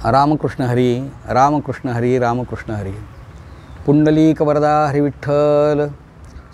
रामकृष्ण हरी रामकृष्ण हरी रामकृष्ण हरी. पुंडलिक वरदा हरी विठ्ठल.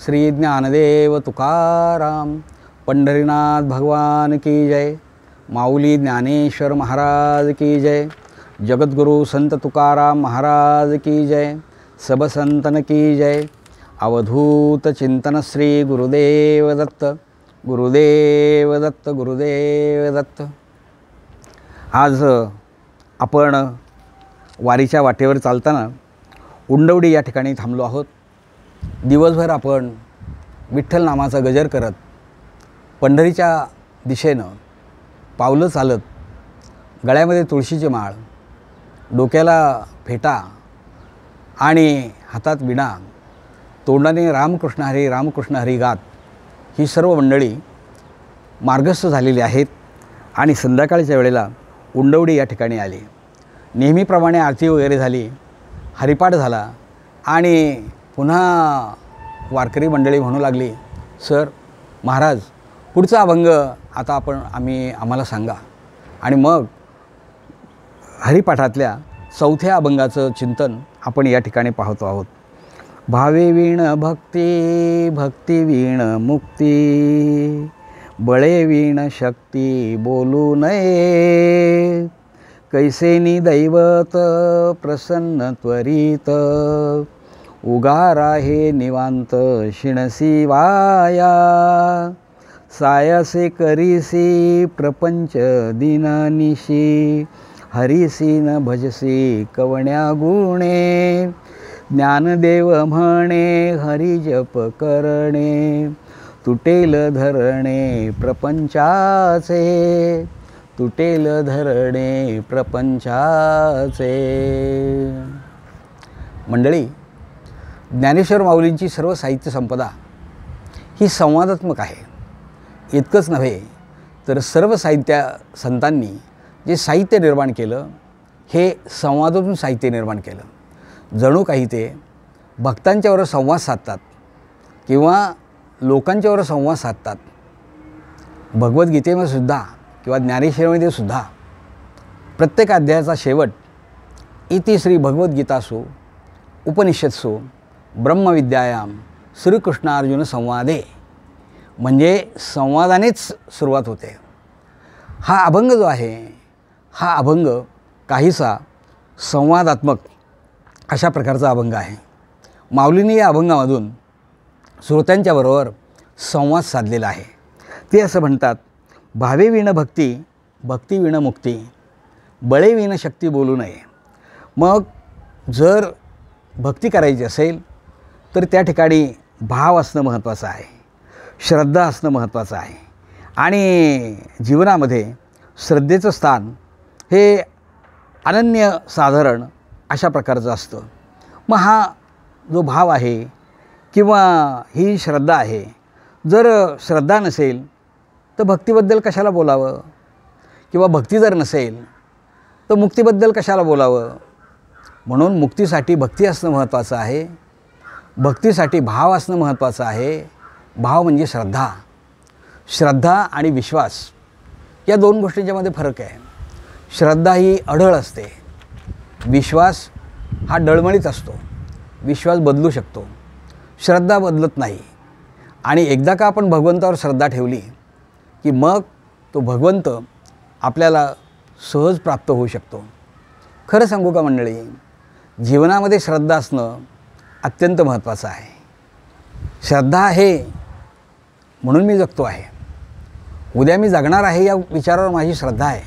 श्री ज्ञानदेव तुकाराम. पंढरीनाथ भगवान की जय. माऊली ज्ञानेश्वर महाराज की जय. जगद्गुरु संत तुकाराम महाराज की जय. सब संतन की जय. अवधूत चिंतन श्री गुरुदेव दत्त. गुरुदेव दत्त. गुरुदेव दत्त. आज आपण वारीच्या वाटेवर चालताना उंडवडी या ठिकाणी थांबलो आहोत. दिवसभर आपण विठ्ठल नामाचा गजर करत पंढरीच्या दिशेनं पावलं चालत, गळ्यामध्ये तुळशीची माळ, डोक्याला फेटा आणि हातात विणा, तोंडाने रामकृष्ण हरी रामकृष्ण हरी गात ही सर्व मंडळी मार्गस्थ झालेली आहेत आणि संध्याकाळच्या वेळेला उंडवडी या ठिकाणी आली. नेहमीप्रमाणे आरती वगैरे झाली, हरिपाठ झाला आणि पुन्हा वारकरी मंडळी म्हणू लागली, सर महाराज पुढचा अभंग आता आम्हाला सांगा. आणि मग हरिपाठातल्या चौथ्या अभंगाचं चिंतन आपण या ठिकाणी पाहतो आहोत. भावे वीण भक्ती, भक्ती वीण मुक्ती, बळे वीण शक्ती बोलू नये, कैसेनी दैवत प्रसन्न त्वरित, उगारा हे निवांत शिणसी वाया, सायासे करीसी प्रपंच दिनानिशी, हरिसी न भजसी कवण्या गुणे, ज्ञानदेव म्हणे हरिजप करणे, तुटेल धरणे प्रपंचाचे, तुटेल धरणे प्रपंचाचे. मंडळी, ज्ञानेश्वर माऊलींची सर्व साहित्य संपदा ही संवादात्मक आहे. इतकंच नव्हे तर सर्व साहित्य संतांनी जे साहित्य निर्माण केलं हे संवादातून साहित्य निर्माण केलं. जणू काही ते भक्तांच्यावर संवाद साधतात किंवा लोकांच्यावर संवाद साधतात. भगवद्गीतेमध्ये सुद्धा किंवा ज्ञानेश्वरीमध्ये सुद्धा प्रत्येक अध्यायाचा शेवट इति श्री भगवद्गीतासु उपनिषत्सु ब्रह्मविद्यायाम श्रीकृष्णार्जुन संवादे, म्हणजे संवादानेच सुरुवात होते. हा अभंग जो आहे हा अभंग काहीसा संवादात्मक अशा प्रकारचा अभंग आहे. माऊलींनी या अभंगामधून श्रोत्यांच्याबरोबर संवाद साधलेला आहे. ते असं म्हणतात, भावे वीण भक्ती, भक्ती वीण मुक्ती, बळे वीण शक्ती बोलू नये. मग जर भक्ती करायची असेल तर त्या ठिकाणी भाव असणं महत्त्वाचं आहे, श्रद्धा असणं महत्त्वाचं आहे आणि जीवनामध्ये श्रद्धेचं स्थान हे अनन्यसाधारण अशा प्रकारचं असतं. मग हा जो भाव आहे किंवा ही श्रद्धा आहे, जर श्रद्धा नसेल तर भक्तीबद्दल कशाला बोलावं, किंवा भक्ती जर नसेल तर मुक्तीबद्दल कशाला बोलावं. म्हणून मुक्तीसाठी भक्ती असणं महत्त्वाचं आहे, भक्तीसाठी भाव असणं महत्त्वाचं आहे. भाव म्हणजे श्रद्धा. श्रद्धा आणि विश्वास या दोन गोष्टींच्यामध्ये फरक आहे. श्रद्धा ही अढळ असते, विश्वास हा डळमळीत असतो. विश्वास बदलू शकतो, श्रद्धा बदलत नाही. आणि एकदा का आपण भगवंतावर श्रद्धा ठेवली की मग तो भगवंत आपल्याला सहज प्राप्त होऊ शकतो. खरं सांगू का मंडळी, जीवनामध्ये श्रद्धा असणं अत्यंत महत्त्वाचं आहे. श्रद्धा आहे म्हणून मी जगतो आहे, उद्या मी जगणार आहे या विचारावर माझी श्रद्धा आहे.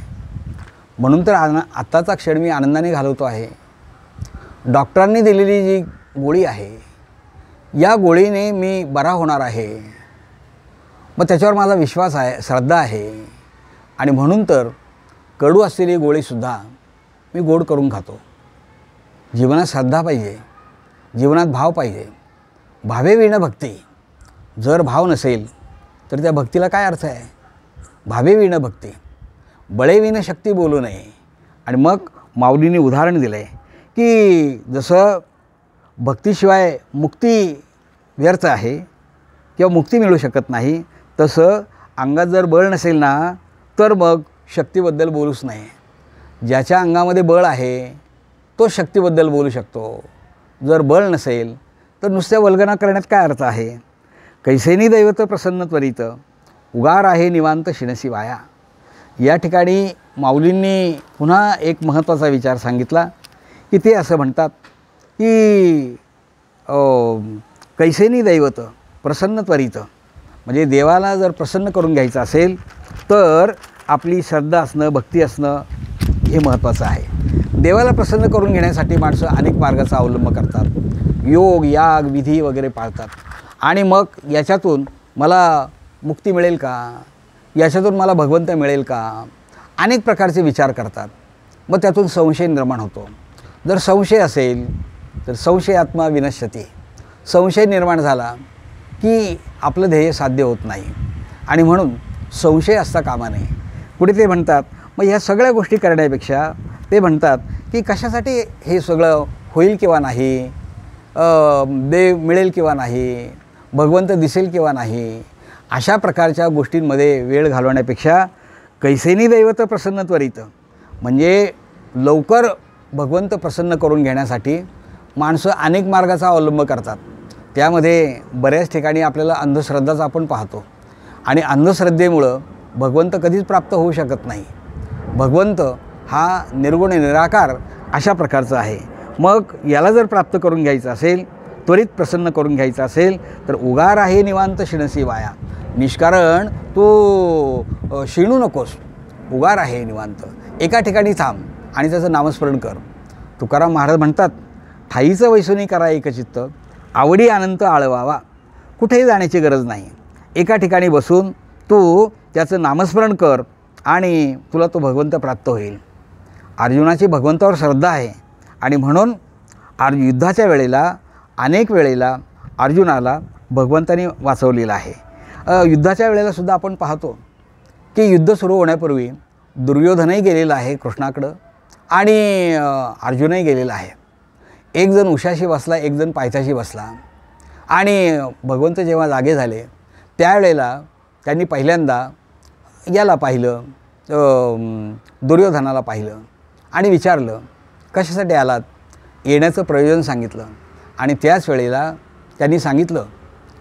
म्हणून तर आत्ताचा क्षण मी आनंदाने घालवतो आहे. डॉक्टरांनी दिलेली जी गोळी आहे या गोळीने मी बरा होणार आहे, मग त्याच्यावर माझा विश्वास आहे, श्रद्धा आहे. आणि म्हणून तर कडू असलेली गोळीसुद्धा मी गोड करून खातो. जीवनात श्रद्धा पाहिजे, जीवनात भाव पाहिजे. भावे वीण भक्ती, जर भाव नसेल तर त्या भक्तीला काय अर्थ आहे. भावे वीण भक्ती, बळे वीण शक्ती बोलू नये. आणि मग माऊलींनी उदाहरण दिलं आहे की जसं भक्तीशिवाय मुक्ती व्यर्थ आहे किंवा मुक्ती मिळू शकत नाही, तसं अंगात जर बळ नसेल ना तर मग शक्तीबद्दल बोलूच नाही. ज्याच्या अंगामध्ये बळ आहे तो शक्तीबद्दल बोलू शकतो. जर बळ नसेल तर नुसत्या वल्गना करण्यात काय अर्थ आहे. कैसेनी दैवत प्रसन्न त्वरित, उगार आहे निवांत शिणसी वाया. या ठिकाणी माऊलींनी पुन्हा एक महत्त्वाचा विचार सांगितला की ते असं म्हणतात की कैसेनी दैवत प्रसन्न त्वरित, म्हणजे देवाला जर प्रसन्न करून घ्यायचं असेल तर आपली श्रद्धा असणं, भक्ती असणं हे महत्त्वाचं आहे. देवाला प्रसन्न करून घेण्यासाठी माणसं अनेक मार्गाचा अवलंब करतात, योग याग विधी वगैरे पाळतात. आणि मग याच्यातून मला मुक्ती मिळेल का, याच्यातून मला भगवंत मिळेल का, अनेक प्रकारचे विचार करतात. मग त्यातून संशय निर्माण होतो. जर संशय असेल तर संशयात्मा विनश्यती, संशय निर्माण झाला की आपलं ध्येय साध्य होत नाही. आणि म्हणून संशय असता कामा नये. पुढे ते म्हणतात मग ह्या सगळ्या गोष्टी करण्यापेक्षा ते म्हणतात की कशासाठी हे सगळं होईल किंवा नाही, देव मिळेल किंवा नाही, भगवंत दिसेल किंवा नाही, अशा प्रकारच्या गोष्टींमध्ये वेळ घालवण्यापेक्षा कैसेनी दैवत प्रसन्न त्वरित, म्हणजे लवकर भगवंत प्रसन्न करून घेण्यासाठी माणसं अनेक मार्गाचा अवलंब करतात. त्यामध्ये बऱ्याच ठिकाणी आपल्याला अंधश्रद्धाच आपण पाहतो. आणि अंधश्रद्धेमुळं भगवंत कधीच प्राप्त होऊ शकत नाही. भगवंत हा निर्गुण निराकार अशा प्रकारचा आहे. मग याला जर प्राप्त करून घ्यायचं असेल, त्वरित प्रसन्न करून घ्यायचं असेल तर उगार आहे निवांत शिणसी वाया, निष्कारण तू शिणू नकोस. उगार आहे निवांत, एका ठिकाणी थांब आणि त्याचं नामस्मरण कर. तुकाराम महाराज म्हणतात ठाईचं वैसुनी करा एकचित्त, आवडी अनंत आळवावा. कुठेही जाण्याची गरज नाही. एका ठिकाणी बसून तू त्याचं नामस्मरण कर आणि तुला तो भगवंत प्राप्त होईल. अर्जुनाची भगवंतावर श्रद्धा आहे आणि म्हणून युद्धाच्या वेळेला अनेक वेळेला अर्जुनाला भगवंताने वाचवलेलं आहे. युद्धाच्या वेळेलासुद्धा आपण पाहतो की युद्ध सुरू होण्यापूर्वी दुर्योधनही गेलेला आहे कृष्णाकडं आणि अर्जुनही गेलेला आहे. एक जण उशाशी बसला, एक जण पायथ्याशी बसला. आणि भगवंत जेव्हा जागे झाले त्यावेळेला त्यांनी पहिल्यांदा याला पाहिलं, दुर्योधनाला पाहिलं आणि विचारलं कशासाठी आलात, येण्याचं प्रयोजन सांगितलं. आणि त्याच वेळेला त्यांनी सांगितलं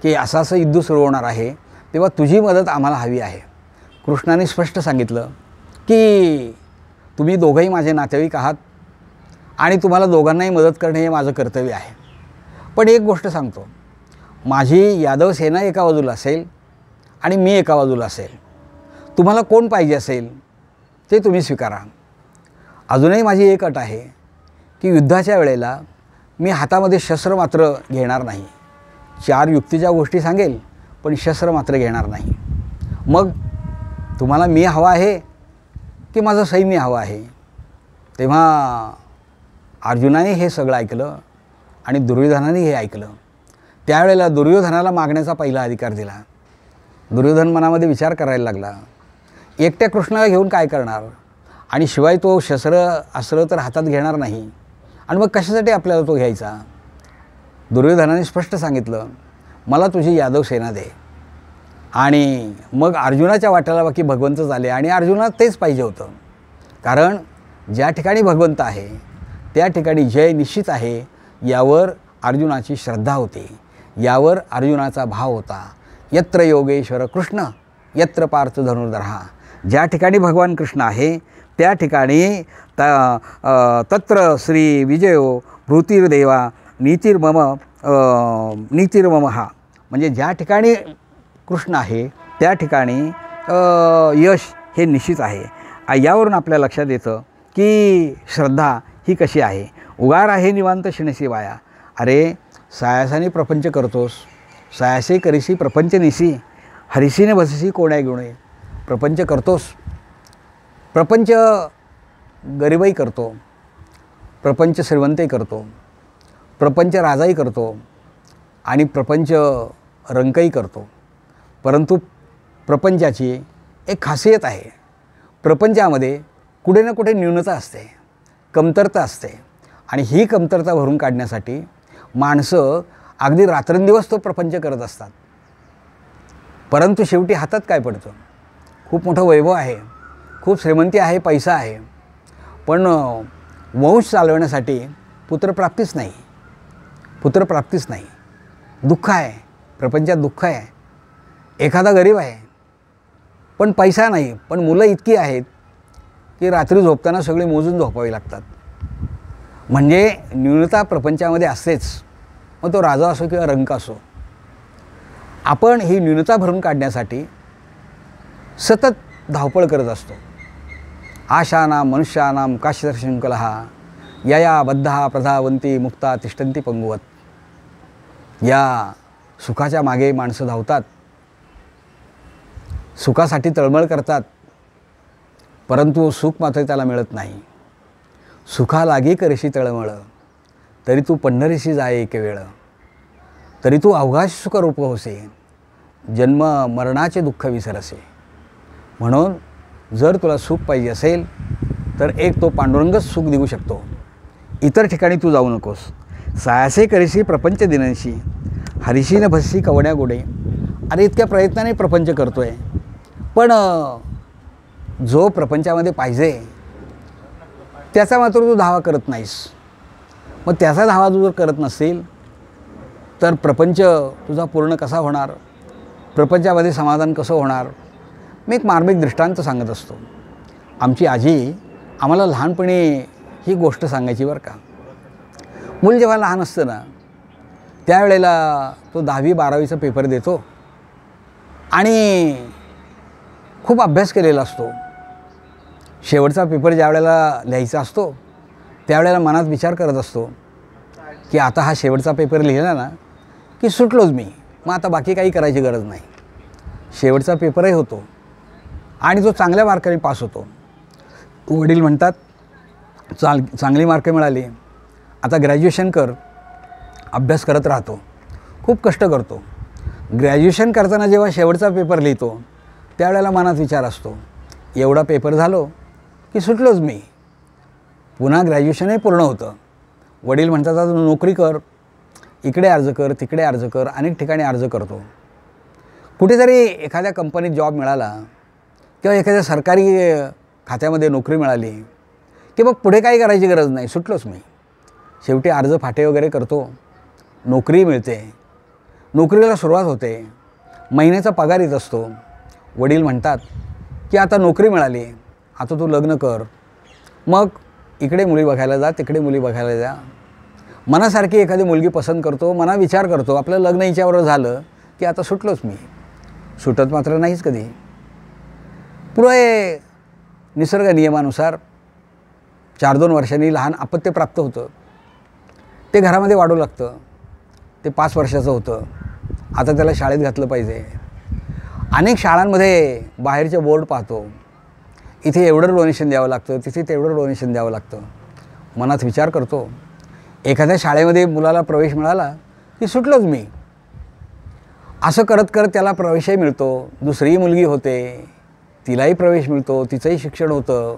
की असं असं युद्ध सुरू होणार आहे, तेव्हा तुझी मदत आम्हाला हवी आहे. कृष्णाने स्पष्ट सांगितलं की तुम्ही दोघंही माझे नातेवाईक आहात आणि तुम्हाला दोघांनाही मदत करणे हे माझं कर्तव्य आहे. पण एक गोष्ट सांगतो, माझी यादव सेना एका बाजूला असेल आणि मी एका बाजूला असेल. तुम्हाला कोण पाहिजे असेल ते तुम्ही स्वीकारा. अजूनही माझी एक अट आहे की युद्धाच्या वेळेला मी हातामध्ये शस्त्र मात्र घेणार नाही. 4 युक्तीच्या गोष्टी सांगेल पण शस्त्र मात्र घेणार नाही. मग तुम्हाला मी हवा आहे की माझं सैन्य हवं आहे. तेव्हा अर्जुनाने हे सगळं ऐकलं आणि दुर्योधनाने हे ऐकलं. त्यावेळेला दुर्योधनाला मागण्याचा पहिला अधिकार दिला. दुर्योधन मनामध्ये विचार करायला लागला, एकट्या कृष्णाला घेऊन काय करणार, आणि शिवाय तो शस्त्र अस्त्र तर हातात घेणार नाही, आणि मग कशासाठी आपल्याला तो घ्यायचा. दुर्योधनाने स्पष्ट सांगितलं मला तुझी यादव सेना दे. आणि मग अर्जुनाच्या वाट्याला बाकी भगवंत झाले आणि अर्जुनाला तेच पाहिजे होतं. कारण ज्या ठिकाणी भगवंत आहे त्या ठिकाणी जय निश्चित आहे यावर अर्जुनाची श्रद्धा होती, यावर अर्जुनाचा भाव होता. यत्र योगेश्वर कृष्ण यत्र पार्थ धनुर्धरः, ज्या ठिकाणी भगवान कृष्ण आहे त्या ठिकाणी तत्र श्री विजयो भृतिर्देवा नीतिर्मम हा, म्हणजे ज्या ठिकाणी कृष्ण आहे त्या ठिकाणी यश हे निश्चित आहे. यावरून आपल्या लक्षात येतं की श्रद्धा ही कशी आहे. उगार आहे निवांत शिणसी वाया. अरे सायासाने प्रपंच करतोस, सायासे करीसी प्रपंच निसी, हरिसीने बससी कोण्या गुणे. प्रपंच करतोस, प्रपंच गरिबाई करतो, प्रपंच श्रीमंतही करतो, प्रपंच राजाही करतो आणि प्रपंच रंकही करतो. परंतु प्रपंचाची एक खासियत आहे, प्रपंचामध्ये कुठे ना कुठे न्यूनता असते, कमतरता असते. आणि ही कमतरता भरून काढण्यासाठी माणसं अगदी रात्रंदिवस तो प्रपंच करत असतात. परंतु शेवटी हातात काय पडतं, खूप मोठं वैभव आहे, खूप श्रीमंती आहे, पैसा आहे, पण वंश चालवण्यासाठी पुत्रप्राप्तीच नाही, पुत्रप्राप्तीच नाही. दुःख आहे, प्रपंचात दुःख आहे. एखादा गरीब आहे पण पैसा नाही, पण मुलं इतकी आहेत की रात्री झोपताना सगळी मोजून झोपावी लागतात. म्हणजे न्यूनता प्रपंचामध्ये असतेच, मग तो राजा असो किंवा रंक असो. आपण ही न्यूनता भरून काढण्यासाठी सतत धावपळ करत असतो. आशानां मनुष्यानां काशीदर्शनकलः यया बद्धा प्रधावंती मुक्ता तिष्ठन्ति पंगुवत. या सुखाच्या मागे माणसं धावतात, सुखासाठी तळमळ करतात, परंतु सुख मात्र त्याला मिळत नाही. सुखा लागी करशी तळमळ, तरी तू पंढरीशी जाय एक वेळ. तरी तू अवघाश सुखरूप होसे, जन्म मरणाचे दुःख विसरसे. म्हणून जर तुला सुख पाहिजे असेल तर एक तो पांडुरंगच सुख देऊ शकतो, इतर ठिकाणी तू जाऊ नकोस. सायासे करीशी प्रपंच दिनशी, हरिशी न भसी कवड्या गोडे. अरे इतक्या प्रयत्नाने प्रपंच करतोय, पण जो प्रपंचामध्ये पाहिजे त्याचा मात्र तू धावा करत नाहीस. मग त्याचा धावा तू जर करत नसेल तर प्रपंच तुझा पूर्ण कसा होणार, प्रपंचामध्ये समाधान कसं होणार. मी एक मार्मिक दृष्टांत सांगत असतो. आमची आजी आम्हाला लहानपणी ही गोष्ट सांगायची बरं का. मूल जेव्हा लहान असतं ना, त्यावेळेला तो 10वी-12वीचा पेपर देतो आणि खूप अभ्यास केलेला असतो. शेवटचा पेपर ज्या वेळेला लिहायचा असतो त्यावेळेला मनात विचार करत असतो की आता हा शेवटचा पेपर लिहिला ना की सुटलोच मी, मग आता बाकी काही करायची गरज नाही. शेवटचा पेपरही होतो आणि तो चांगल्या मार्काने पास होतो. वडील म्हणतात चांगली मार्क मिळाली, आता ग्रॅज्युएशन कर. अभ्यास करत राहतो, खूप कष्ट करतो. ग्रॅज्युएशन करताना जेव्हा शेवटचा पेपर लिहितो त्यावेळेला मनात विचार असतो एवढा पेपर झालो की सुटलोच मी, पुन्हा ग्रॅज्युएशनही पूर्ण होतं. वडील म्हणतात आता नोकरी कर, इकडे अर्ज कर तिकडे अर्ज कर, अनेक ठिकाणी अर्ज करतो. कुठेतरी एखाद्या कंपनीत जॉब मिळाला किंवा एखाद्या सरकारी खात्यामध्ये नोकरी मिळाली की मग पुढे काही करायची गरज नाही, सुटलोच मी. शेवटी अर्ज फाटे वगैरे करतो, नोकरी मिळते, नोकरीला सुरुवात होते, महिन्याचा पगार येत असतो. वडील म्हणतात की आता नोकरी मिळाली, आता तू लग्न कर. मग इकडे मुली बघायला जा, तिकडे मुली बघायला जा. मनासारखी एखादी मुलगी पसंत करतो, मना विचार करतो आपलं लग्न हिच्याबरोबर झालं की आता सुटलोच मी. सुटत मात्र नाहीच कधी. पुढे निसर्ग नियमानुसार 4-2 वर्षांनी लहान अपत्य प्राप्त होतं. ते घरामध्ये वाढू लागतं. ते 5 वर्षाचं होतं. आता त्याला शाळेत घातलं पाहिजे. अनेक शाळांमध्ये बाहेरचे बोर्ड पाहतो, इथे एवढं डोनेशन द्यावं लागतं, तिथे तेवढं डोनेशन द्यावं लागतं. मनात विचार करतो एखाद्या शाळेमध्ये मुलाला प्रवेश मिळाला की सुटलोच मी. असं करत करत त्याला प्रवेशही मिळतो, दुसरीही मुलगी होते, तिलाही प्रवेश मिळतो, तिचंही शिक्षण होतं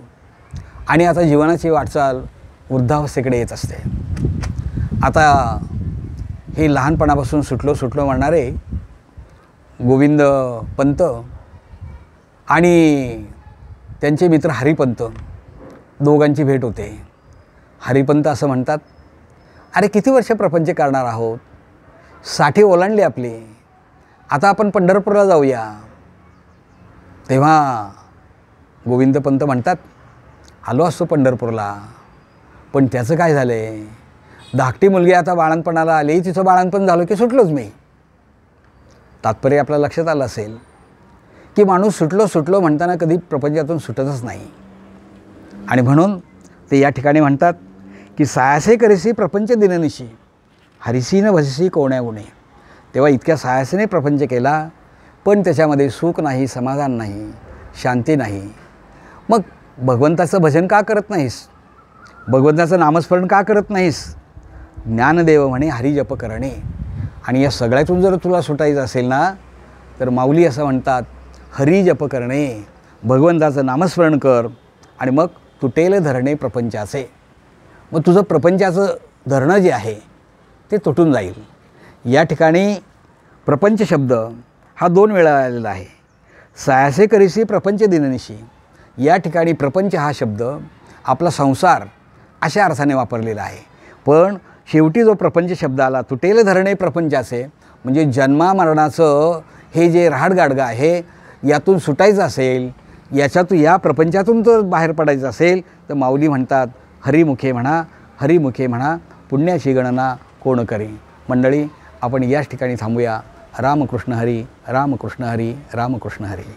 आणि आता जीवनाची वाटचाल वृद्धावस्थेकडे येत असते. आता हे लहानपणापासून सुटलो म्हणणारे गोविंद पंत आणि त्यांचे मित्र हरिपंत दोघांची भेट होते. हरिपंत असं म्हणतात, अरे किती वर्ष प्रपंच करणार आहोत, 60 ओलांडली आपली, आता आपण पंढरपूरला जाऊया. तेव्हा गोविंद पंत म्हणतात, आलो असतो पंढरपूरला, पण त्याचं काय झालं आहे, धाकटी मुलगी आता बाळणपणाला आली, तिचं बाळणपण झालं की सुटलोच मी. तात्पर्य आपल्या लक्षात आलं असेल की माणूस सुटलो म्हणताना कधी प्रपंचातून सुटतच नाही. आणि म्हणून ते या ठिकाणी म्हणतात की सायासे करीसी प्रपंच दिननिशी, हरिसी न भजसी कोण्या गुणे. तेव्हा इतक्या सायासेने प्रपंच केला पण त्याच्यामध्ये सुख नाही, समाधान नाही, शांती नाही. मग भगवंताचं भजन का करत नाहीस, भगवंताचं नामस्मरण का करत नाहीस. ज्ञानदेव म्हणे हरिजप करणे. आणि या सगळ्यातून जर तुला सुटायचं असेल ना तर माऊली असं म्हणतात, हरिजप करणे, भगवंताचं नामस्मरण कर आणि मग तुटेल धरणे प्रपंचाचे. मग तुझं प्रपंचाचं धरणं जे आहे ते तुटून जाईल. या ठिकाणी प्रपंच शब्द हा 2 वेळा आलेला आहे. सायासे करीसी प्रपंच दिननिशी. या ठिकाणी प्रपंच हा शब्द आपला संसार अशा अर्थाने वापरलेला आहे. पण शेवटी जो प्रपंच शब्द आला, तुटेल धरणे प्रपंचाचे, म्हणजे जन्मामरणाचं हे जे राहाडगाडगा आहे यातून सुटायचं असेल, या प्रपंचातून जर बाहेर पडायचं असेल तर माऊली म्हणतात हरिमुखे म्हणा, हरिमुखे म्हणा, पुण्याची गणना कोण करी. मंडळी, आपण याच ठिकाणी थांबूया. रामकृष्ण हरी, रामकृष्ण हरी, रामकृष्ण हरी.